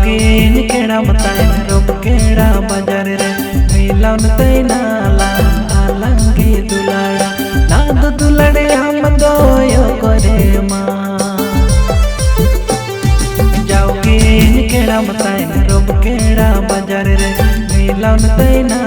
जाओगिन केड़ा मताय रोब केड़ा बाजार रे मिलन तैना आलंगी दुलाड़ा नाद दुलड़े हम दोयो करे माँ जाओगिन केड़ा मताय रोब केड़ा बाजार रे मिलन तैना